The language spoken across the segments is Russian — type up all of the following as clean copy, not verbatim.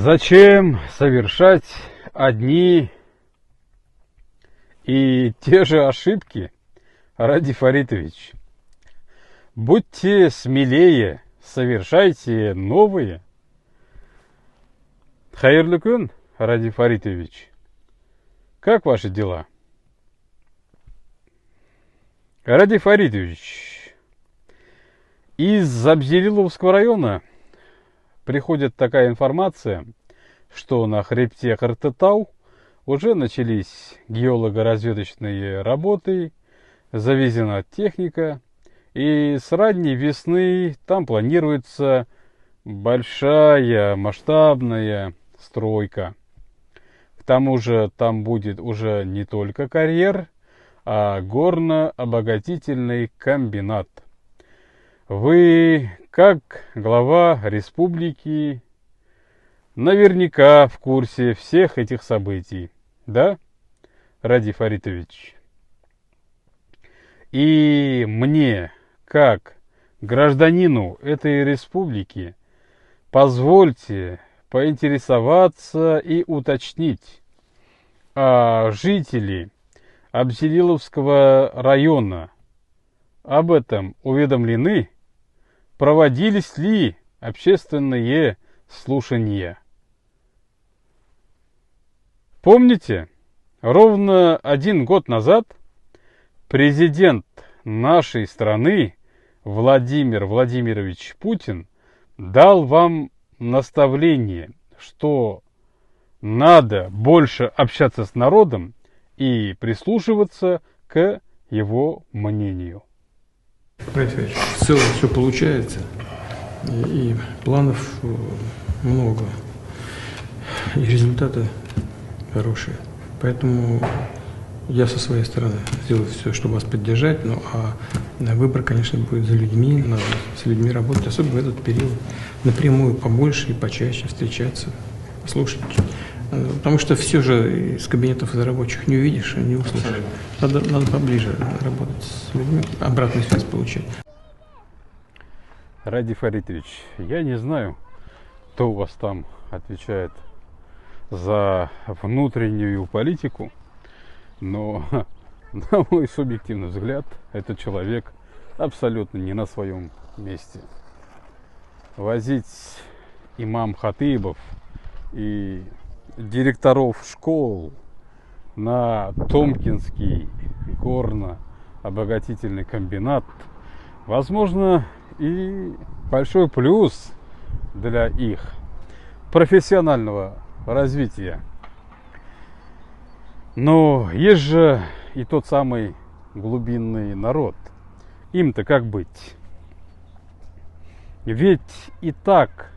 Зачем совершать одни и те же ошибки, Ради Фаритович? Будьте смелее, совершайте новые. Хайырлы күн, Ради Фаритович. Как ваши дела? Ради Фаритович, из Абзелиловского района приходит такая информация, что на хребте Кыртытау уже начались геолого-разведочные работы, завезена техника, и с ранней весны там планируется большая масштабная стройка. К тому же там будет уже не только карьер, а горно-обогатительный комбинат. Вы, как глава республики, наверняка в курсе всех этих событий, да, Ради Фаритович? И мне, как гражданину этой республики, позвольте поинтересоваться и уточнить, а жители Абзелиловского района об этом уведомлены? Проводились ли общественные слушания? Помните, ровно 1 год назад президент нашей страны Владимир Владимирович Путин дал вам наставление, что надо больше общаться с народом и прислушиваться к его мнению. В целом все получается, и планов много, и результаты хорошие. Поэтому я со своей стороны сделаю все, чтобы вас поддержать. Ну а выбор, конечно, будет за людьми, надо с людьми работать, особенно в этот период. Напрямую побольше и почаще встречаться, слушать. Потому что все же из кабинетов рабочих не увидишь, не услышишь. Надо поближе работать с людьми, обратную связь получать. Ради Фаритович, я не знаю, кто у вас там отвечает за внутреннюю политику, но, на мой субъективный взгляд, этот человек абсолютно не на своем месте. Возить имам-хатыбов и директоров школ на Томкинский горно-обогатительный комбинат, возможно, и большой плюс для их профессионального развития. Но есть же и тот самый глубинный народ. Им-то как быть? Ведь и так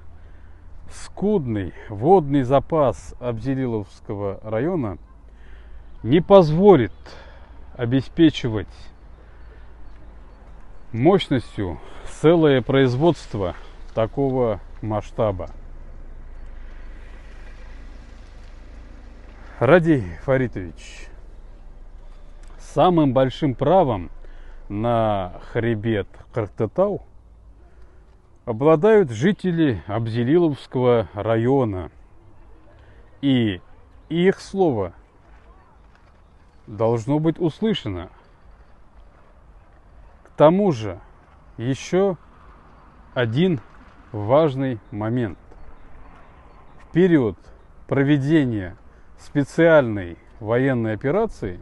скудный водный запас Абзелиловского района не позволит обеспечивать мощностью целое производство такого масштаба. Ради Фаритович, самым большим правом на хребет Кыртытау обладают жители Абзелиловского района, и их слово должно быть услышано. К тому же еще один важный момент. В период проведения специальной военной операции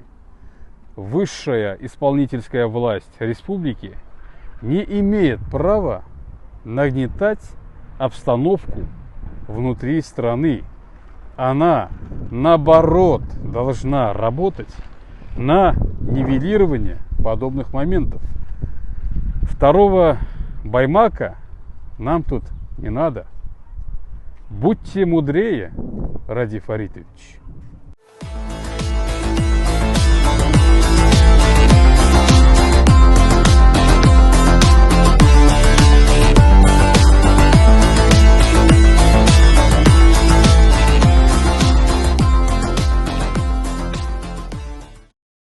высшая исполнительская власть республики не имеет права нагнетать обстановку внутри страны. Она, наоборот, должна работать на нивелирование подобных моментов. Второго баймака нам тут не надо. Будьте мудрее, Ради Фаритович.